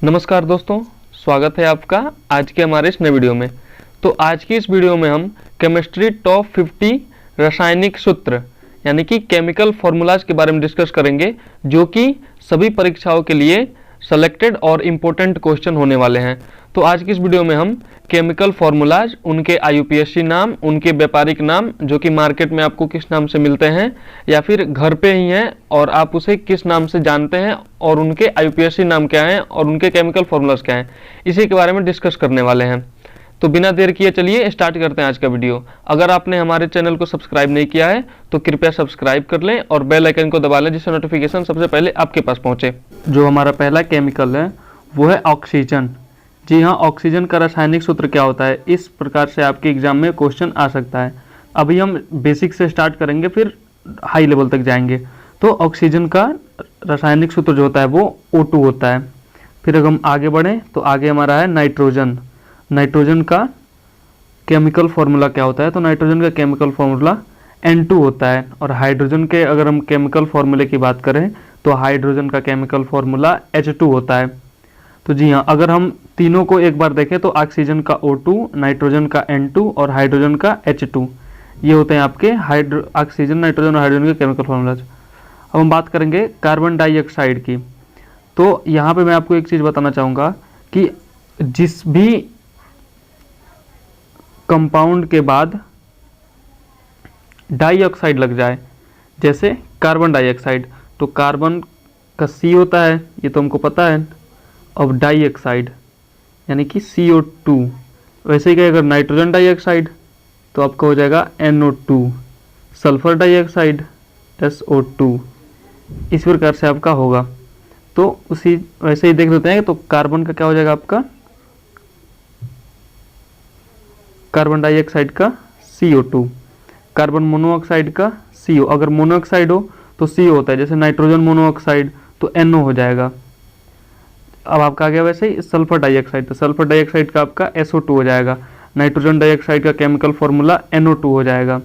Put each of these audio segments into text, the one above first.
नमस्कार दोस्तों, स्वागत है आपका आज के हमारे इस नए वीडियो में। तो आज की इस वीडियो में हम केमिस्ट्री टॉप 50 रासायनिक सूत्र यानी कि केमिकल फार्मूलाज के बारे में डिस्कस करेंगे, जो कि सभी परीक्षाओं के लिए सेलेक्टेड और इम्पोर्टेंट क्वेश्चन होने वाले हैं। तो आज की इस वीडियो में हम केमिकल फार्मूलाज, उनके IUPAC नाम, उनके व्यापारिक नाम जो कि मार्केट में आपको किस नाम से मिलते हैं या फिर घर पे ही हैं और आप उसे किस नाम से जानते हैं, और उनके IUPAC नाम क्या हैं और उनके केमिकल फार्मूलाज क्या हैं, इसी के बारे में डिस्कस करने वाले हैं। तो बिना देर किए चलिए स्टार्ट करते हैं आज का वीडियो। अगर आपने हमारे चैनल को सब्सक्राइब नहीं किया है तो कृपया सब्सक्राइब कर लें और बेल आइकन को दबा लें, जिससे नोटिफिकेशन सबसे पहले आपके पास पहुंचे। जो हमारा पहला केमिकल है वो है ऑक्सीजन। जी हाँ, ऑक्सीजन का रासायनिक सूत्र क्या होता है, इस प्रकार से आपके एग्जाम में क्वेश्चन आ सकता है। अभी हम बेसिक से स्टार्ट करेंगे, फिर हाई लेवल तक जाएंगे। तो ऑक्सीजन का रासायनिक सूत्र जो होता है वो O2 होता है। फिर अगर हम आगे बढ़ें तो आगे हमारा है नाइट्रोजन। नाइट्रोजन का केमिकल फार्मूला क्या होता है, तो नाइट्रोजन का केमिकल फार्मूला N2 होता है। और हाइड्रोजन के अगर हम केमिकल फार्मूले की बात करें तो हाइड्रोजन का केमिकल फार्मूला H2 होता है। तो जी हाँ, अगर हम तीनों को एक बार देखें तो ऑक्सीजन का O2, नाइट्रोजन का N2 और हाइड्रोजन का H2, ये होते हैं आपके ऑक्सीजन, नाइट्रोजन और हाइड्रोजन के केमिकल फार्मूलाज। अब हम बात करेंगे कार्बन डाइऑक्साइड की। तो यहाँ पे मैं आपको एक चीज़ बताना चाहूँगा कि जिस भी कंपाउंड के बाद डाइऑक्साइड लग जाए, जैसे कार्बन डाइऑक्साइड, तो कार्बन का C होता है, ये तो हमको पता है। अब डाइऑक्साइड यानी कि CO2, वैसे ही कहे अगर नाइट्रोजन डाइऑक्साइड तो आपका हो जाएगा NO2, सल्फर डाइऑक्साइड SO2, इस प्रकार से आपका होगा। तो उसी वैसे ही देख लेते हैं। तो कार्बन का क्या हो जाएगा आपका, कार्बन डाइऑक्साइड का CO2, कार्बन मोनोऑक्साइड का CO, अगर मोनोऑक्साइड हो तो CO होता है, जैसे नाइट्रोजन मोनोऑक्साइड तो NO हो जाएगा। अब आपका आ गया वैसे ही सल्फर डाइऑक्साइड, तो सल्फर डाइऑक्साइड का आपका SO2 हो जाएगा। नाइट्रोजन डाइऑक्साइड का केमिकल फार्मूला NO2 हो जाएगा।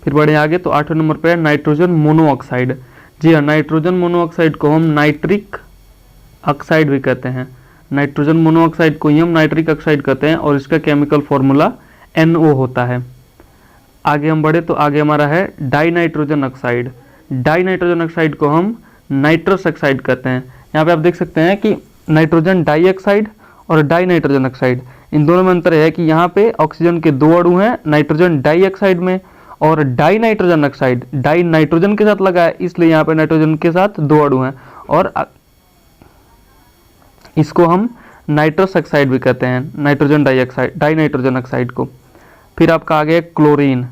फिर बढ़े आगे तो 8वें नंबर पे है नाइट्रोजन मोनोऑक्साइड। जी हाँ, नाइट्रोजन मोनोऑक्साइड को हम नाइट्रिक ऑक्साइड भी कहते हैं। नाइट्रोजन मोनोऑक्साइड को ही हम नाइट्रिक ऑक्साइड कहते हैं और इसका केमिकल फार्मूला NO होता है। आगे हम बढ़े तो आगे हमारा है die nitrogen oxide. Die nitrogen oxide को हम नाइट्रस ऑक्साइड कहते हैं। यहाँ पे आप देख सकते हैं कि नाइट्रोजन डाइऑक्साइड और डाई नाइट्रोजन ऑक्साइड, इन दोनों में अंतर है कि यहाँ पे ऑक्सीजन के 2 अणु हैं नाइट्रोजन डाइऑक्साइड में, और die nitrogen oxide die nitrogen के साथ लगा है, इसलिए यहाँ पे नाइट्रोजन के साथ 2 अणु हैं और इसको हम नाइट्रस ऑक्साइड भी कहते हैं, nitrogen dioxide, die nitrogen oxide को। फिर आपका आगे क्लोरीन।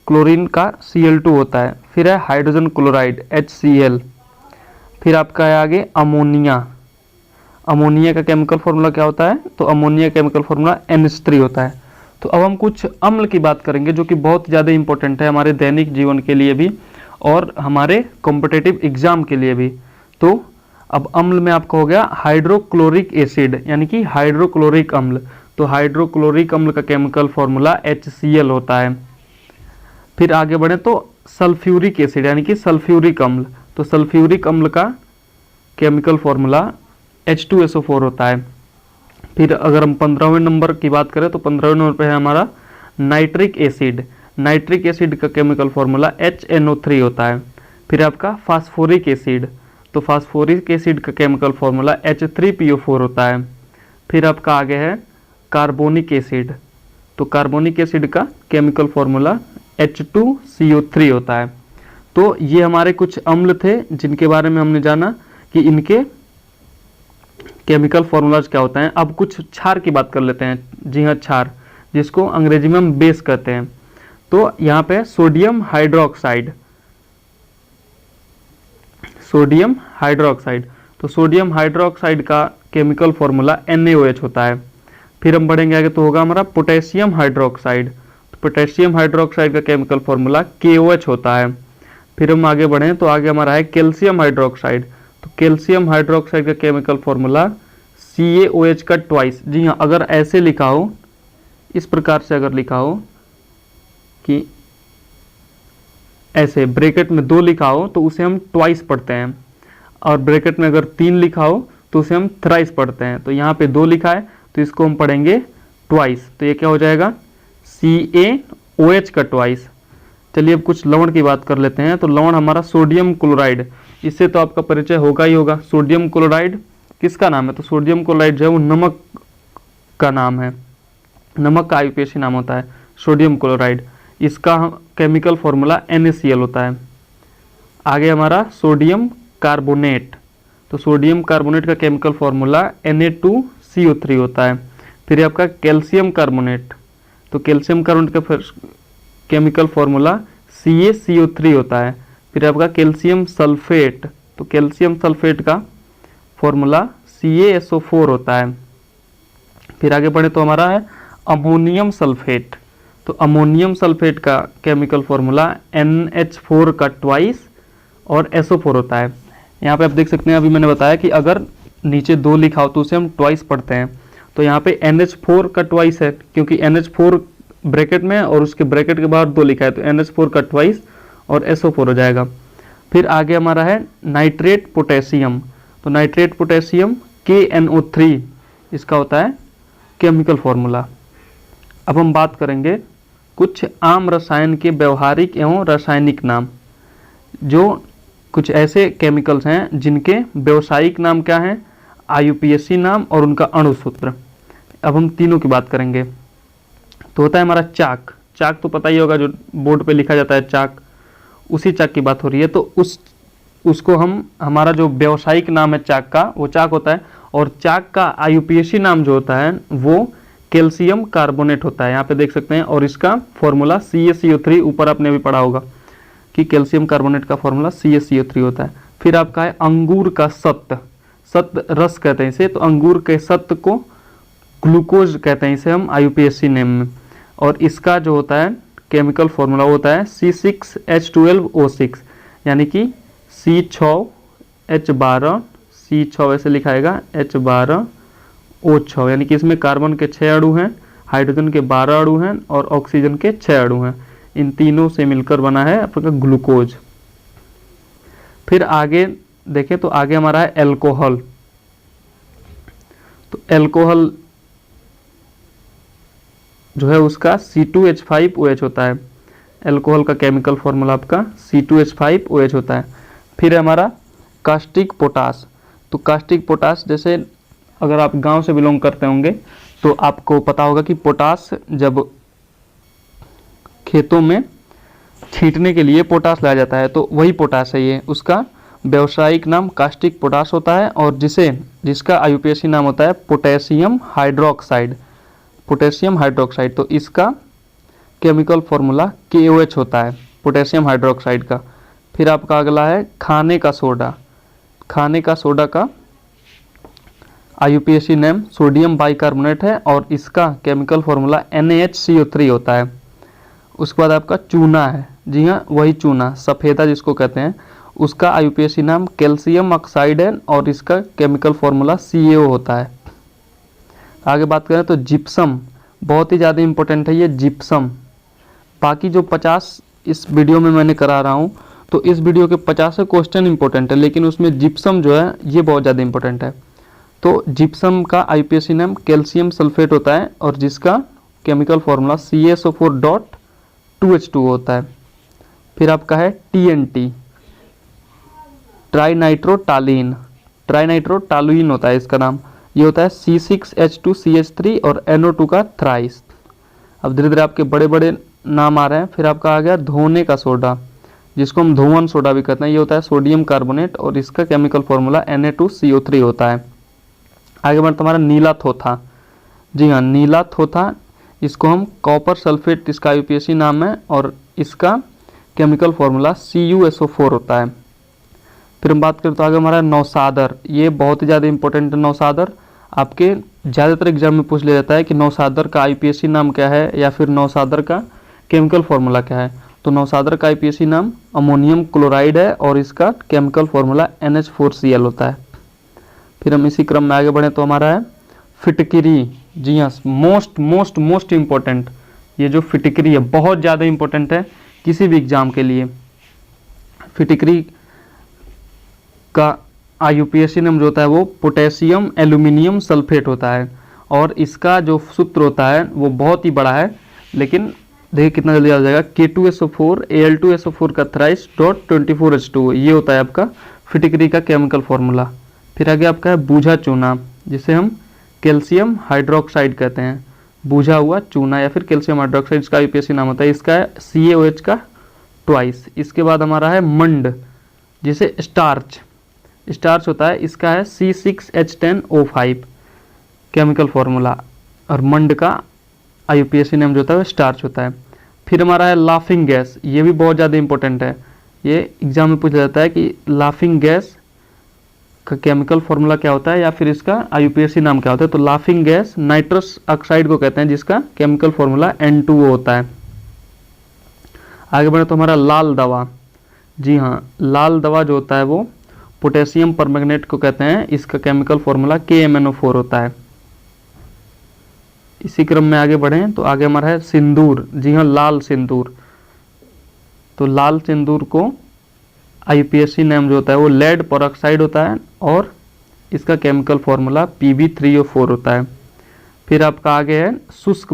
क्लोरीन का Cl2 होता है। फिर है हाइड्रोजन क्लोराइड HCl। फिर आपका है आगे अमोनिया। अमोनिया का केमिकल फार्मूला क्या होता है, तो अमोनिया केमिकल फार्मूला NH3 होता है। तो अब हम कुछ अम्ल की बात करेंगे जो कि बहुत ज़्यादा इंपॉर्टेंट है हमारे दैनिक जीवन के लिए भी और हमारे कॉम्पिटिटिव एग्जाम के लिए भी। तो अब अम्ल में आपका हो गया हाइड्रोक्लोरिक एसिड यानी कि हाइड्रोक्लोरिक अम्ल। तो हाइड्रोक्लोरिक अम्ल का केमिकल फार्मूला HCl होता है। फिर आगे बढ़े तो सल्फ्यूरिक एसिड यानी कि सल्फ्यूरिक अम्ल। तो सल्फ्यूरिक अम्ल का केमिकल फार्मूला H2SO4 होता है। फिर अगर हम 15वें नंबर की बात करें तो 15वें नंबर पे है हमारा नाइट्रिक एसिड। नाइट्रिक एसिड का केमिकल फार्मूला HNO3 होता है। फिर आपका फास्फोरिक एसिड। तो फास्फोरिक एसिड का केमिकल फार्मूला H3PO4 होता है। फिर आपका आगे है कार्बोनिक एसिड। तो कार्बोनिक एसिड का केमिकल फार्मूला H2CO3 होता है। तो ये हमारे कुछ अम्ल थे जिनके बारे में हमने जाना कि इनके केमिकल फार्मूलाज क्या होता है। अब कुछ क्षार की बात कर लेते हैं। जी हाँ, क्षार, जिसको अंग्रेजी में हम बेस कहते हैं। तो यहाँ पे सोडियम हाइड्रोक्साइड, सोडियम हाइड्रोक्साइड। तो सोडियम हाइड्रोक्साइड का केमिकल फार्मूला NaOH होता है। फिर हम बढ़ेंगे आगे तो होगा हमारा पोटेशियम हाइड्रोक्साइड। तो पोटेशियम हाइड्रोक्साइड का केमिकल फार्मूला KOH होता है। फिर हम आगे बढ़ें तो आगे हमारा है कैल्शियम हाइड्रोक्साइड। तो कैल्शियम हाइड्रोक्साइड का केमिकल फार्मूला CaOH का ट्वाइस। जी हाँ, अगर ऐसे लिखा हो, इस प्रकार से अगर लिखा हो कि ऐसे ब्रैकेट में 2 लिखा हो तो उसे हम ट्वाइस पढ़ते हैं, और ब्रैकेट में अगर 3 लिखा हो तो उसे हम थ्राइस पढ़ते हैं। तो यहाँ पे 2 लिखा है तो इसको हम पढ़ेंगे ट्वाइस। तो ये क्या हो जाएगा, CaOH का ट्वाइस। चलिए अब कुछ लवण की बात कर लेते हैं। तो लवण हमारा सोडियम क्लोराइड, इससे तो आपका परिचय होगा ही होगा। सोडियम क्लोराइड किसका नाम है, तो सोडियम क्लोराइड जो है वो नमक का नाम है, नमक का आईयूपीएसी नाम होता है सोडियम क्लोराइड। इसका केमिकल फॉर्मूला NaCl होता है। आगे हमारा सोडियम कार्बोनेट, तो सोडियम कार्बोनेट का केमिकल फॉर्मूला Na2CO3 होता है। फिर आपका कैल्शियम कार्बोनेट, तो कैल्शियम कार्बोनेट का केमिकल फॉर्मूला CaCO3 होता है। फिर आपका कैल्शियम सल्फेट, तो कैल्शियम सल्फेट का फॉर्मूला CaSO4 होता है। फिर आगे बढ़े तो हमारा है अमोनियम सल्फेट, तो अमोनियम सल्फेट का केमिकल फॉर्मूला NH4 का ट्वाइस और SO4 होता है। यहाँ पे आप देख सकते हैं, अभी मैंने बताया कि अगर नीचे 2 लिखा हो तो उसे हम ट्वाइस पढ़ते हैं। तो यहाँ पे NH4 का ट्वाइस है क्योंकि NH4 ब्रैकेट में और उसके ब्रैकेट के बाहर 2 लिखा है, तो NH4 का ट्वाइस और SO4 हो जाएगा। फिर आगे हमारा है नाइट्रेट पोटेशियम, तो नाइट्रेट पोटेशियम KNO3 इसका होता है केमिकल फॉर्मूला। अब हम बात करेंगे कुछ आम रसायन के व्यवहारिक एवं रासायनिक नाम। जो कुछ ऐसे केमिकल्स हैं जिनके व्यवसायिक नाम क्या हैं, आईयूपीएसी नाम और उनका अणु सूत्र। अब हम तीनों की बात करेंगे। तो होता है हमारा चाक, चाक तो पता ही होगा जो बोर्ड पे लिखा जाता है चाक, उसी चाक की बात हो रही है। तो उसको हम, हमारा जो व्यवसायिक नाम है चाक का वो चाक होता है। और चाक का आईयूपीएसी नाम जो होता है वो कैल्शियम कार्बोनेट होता है, यहाँ पे देख सकते हैं। और इसका फॉर्मूला CaCO3, ऊपर आपने भी पढ़ा होगा कि कैल्शियम कार्बोनेट का फॉर्मूला CaCO3 होता है। फिर आपका है अंगूर का सत्त, सत्त रस कहते हैं इसे, तो अंगूर के सत्त को ग्लूकोज कहते हैं इसे हम आईयूपीएसी नेम में। और इसका जो होता है केमिकल फॉर्मूला होता है C6H12O6, यानी कि C6H12, C6 ऐसे लिखाएगा H12O6, यानी कि इसमें कार्बन के 6 अणु हैं, हाइड्रोजन के 12 अणु हैं और ऑक्सीजन के 6 अणु हैं। इन तीनों से मिलकर बना है आपका ग्लूकोज। फिर आगे देखें तो आगे हमारा है एल्कोहल। तो एल्कोहल जो है उसका C2H5OH होता है। एल्कोहल का केमिकल फॉर्मूला आपका C2H5OH होता है। फिर हमारा कास्टिक पोटास, तो कास्टिक पोटास, जैसे अगर आप गांव से बिलोंग करते होंगे तो आपको पता होगा कि पोटास जब खेतों में छींटने के लिए पोटास लाया जाता है तो वही पोटास है ये, उसका व्यवसायिक नाम कास्टिक पोटास होता है। और जिसका आईयूपीएसी नाम होता है पोटेशियम हाइड्रोक्साइड, पोटेशियम हाइड्रोक्साइड। तो इसका केमिकल फॉर्मूला KOH होता है पोटेशियम हाइड्रोक्साइड का। फिर आपका अगला है खाने का सोडा, खाने का सोडा का आईयूपीएसी नेम सोडियम बाइकार्बोनेट है और इसका केमिकल फॉर्मूला NaHCO3 होता है। उसके बाद आपका चूना है, जी हाँ वही चूना, सफ़ेदा जिसको कहते हैं, उसका आईयूपीएसी नाम कैल्शियम ऑक्साइड है और इसका केमिकल फॉर्मूला CaO होता है। आगे बात करें तो जिप्सम, बहुत ही ज़्यादा इंपॉर्टेंट है ये जिप्सम। बाकी जो 50 इस वीडियो में मैंने करा रहा हूँ तो इस वीडियो के 50 क्वेश्चन इंपॉर्टेंट है, लेकिन उसमें जिप्सम जो है ये बहुत ज़्यादा इंपॉर्टेंट है। तो जिप्सम का आईयूपीएसी नाम कैल्शियम सल्फेट होता है और जिसका केमिकल फॉर्मूला CaSO4.2H2 होता है। फिर आपका है TNT, ट्राइनाइट्रोटालीन, ट्राइनाइट्रोटालुइन होता है इसका नाम, ये होता है C6H2CH3 और NO2 का थ्राइस। अब धीरे धीरे आपके बड़े बड़े नाम आ रहे हैं। फिर आपका आ गया धोने का सोडा, जिसको हम धोवन सोडा भी कहते हैं, ये होता है सोडियम कार्बोनेट और इसका केमिकल फॉर्मूला Na2CO3 होता है। आगे बढ़ता हमारा नीला थोथा, जी हाँ नीला थोथा, इसको हम कॉपर सल्फेट, इसका आईयूपीएसी नाम है और इसका केमिकल फॉर्मूला CuSO4 होता है। फिर हम बात करें तो आगे हमारा नौसादर, ये बहुत ही ज़्यादा इंपॉर्टेंट है नौसादर। आपके ज़्यादातर एग्जाम में पूछ लिया जाता है कि नौसादर का आईयूपीएसी नाम क्या है या फिर नौसादर का केमिकल फॉर्मूला क्या है। तो नौसादर का आईयूपीएसी नाम अमोनियम क्लोराइड है और इसका केमिकल फॉर्मूला NH4Cl होता है। फिर हम इसी क्रम में आगे बढ़ें तो हमारा है फिटकिरी, जी हाँ मोस्ट इम्पोर्टेंट, ये जो फिटकिरी है बहुत ज़्यादा इंपॉर्टेंट है किसी भी एग्जाम के लिए। फिटकिरी का IUPAC नाम जो होता है वो पोटेशियम एल्यूमिनियम सल्फेट होता है, और इसका जो सूत्र होता है वो बहुत ही बड़ा है, लेकिन देखिए कितना जल्दी आ जाएगा। K2SO4 Al2SO4 का थ्राइस डॉट 24H2O, ये होता है आपका फिटिकरी का केमिकल फॉर्मूला। फिर आगे आपका है बूझा चूना, जिसे हम कैल्शियम हाइड्रोक्साइड कहते हैं, बूझा हुआ चूना या फिर कैल्शियम हाइड्रोक्साइड, इसका IUPAC नाम होता है। इसका है CaOH का ट्वाइस। इसके बाद हमारा है मंड, जिसे स्टार्च होता है, इसका है C6H10O5 केमिकल फॉर्मूला, और मंड का IUPAC नेम जो होता है वो स्टार्च होता है। फिर हमारा है लाफिंग गैस, ये भी बहुत ज़्यादा इंपॉर्टेंट है, ये एग्जाम में पूछा जाता है कि लाफिंग गैस का केमिकल फॉर्मूला क्या होता है या फिर इसका IUPAC नाम क्या होता है। तो लाफिंग गैस नाइट्रस ऑक्साइड को कहते हैं, जिसका केमिकल फॉर्मूला N2O होता है। आगे बढ़े तो हमारा लाल दवा, जी हाँ, लाल दवा जो होता है वो पोटेशियम परमैंगनेट को कहते हैं, इसका केमिकल फॉर्मूला KMnO4 होता है। इसी क्रम में आगे बढ़ें तो आगे हमारा है सिंदूर, जी हाँ, लाल सिंदूर। तो लाल सिंदूर को IUPAC नेम जो होता है वो लेड परऑक्साइड होता है, और इसका केमिकल फॉर्मूला Pb3O4 होता है। फिर आपका आगे है शुष्क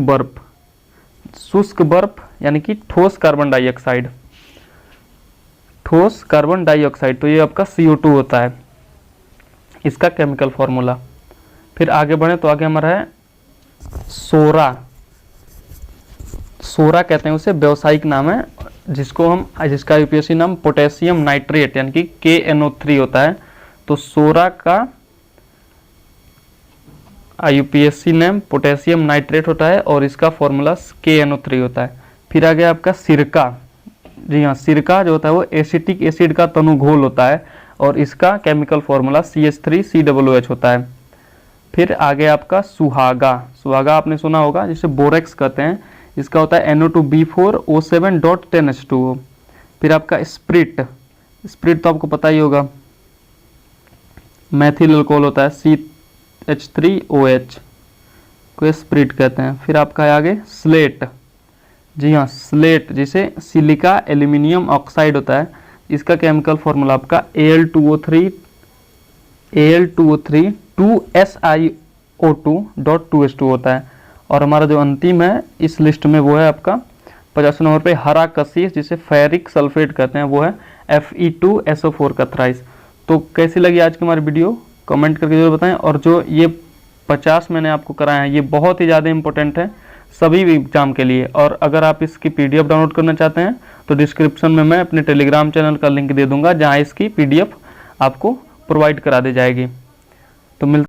बर्फ यानी कि ठोस कार्बन डाइऑक्साइड, तो ये आपका CO2 होता है, इसका केमिकल फॉर्मूला। फिर आगे बढ़े तो आगे हमारा है सोरा कहते हैं उसे, व्यावसायिक नाम है, जिसका IUPAC नाम पोटेशियम नाइट्रेट यानी कि KNO3 होता है। तो सोरा का IUPAC नेम पोटेशियम नाइट्रेट होता है, और इसका फॉर्मूला KNO3 होता है। फिर आगे आपका सिरका, जी हाँ, सिरका जो होता है वो एसिटिक एसिड का तनुघोल होता है, और इसका केमिकल फॉर्मूला CH3COOH होता है। फिर आगे आपका सुहागा आपने सुना होगा, जिसे बोरेक्स कहते हैं, इसका होता है NO2B4O7.10H2O। फिर आपका स्प्रिट तो आपको पता ही होगा, मैथिल अल्कोहल होता है, CH3OH को स्प्रिट कहते हैं। फिर आपका है आगे स्लेट, जी हाँ, स्लेट जिसे सिलिका एल्यूमिनियम ऑक्साइड होता है, इसका केमिकल फॉर्मूला आपका Al2O3 2SiO2.2H2 होता है। और हमारा जो अंतिम है इस लिस्ट में वो है आपका 50 नंबर पे हरा कशिश, जिसे फेरिक सल्फेट कहते हैं, वो है Fe2SO4 का थ्राइस। तो कैसी लगी आज की हमारी वीडियो, कमेंट करके जरूर बताएं। और जो ये 50 मैंने आपको कराया है ये बहुत ही ज़्यादा इंपॉर्टेंट है सभी एग्जाम के लिए। और अगर आप इसकी PDF डाउनलोड करना चाहते हैं तो डिस्क्रिप्शन में मैं अपने टेलीग्राम चैनल का लिंक दे दूंगा, जहां इसकी PDF आपको प्रोवाइड करा दी जाएगी। तो मिलते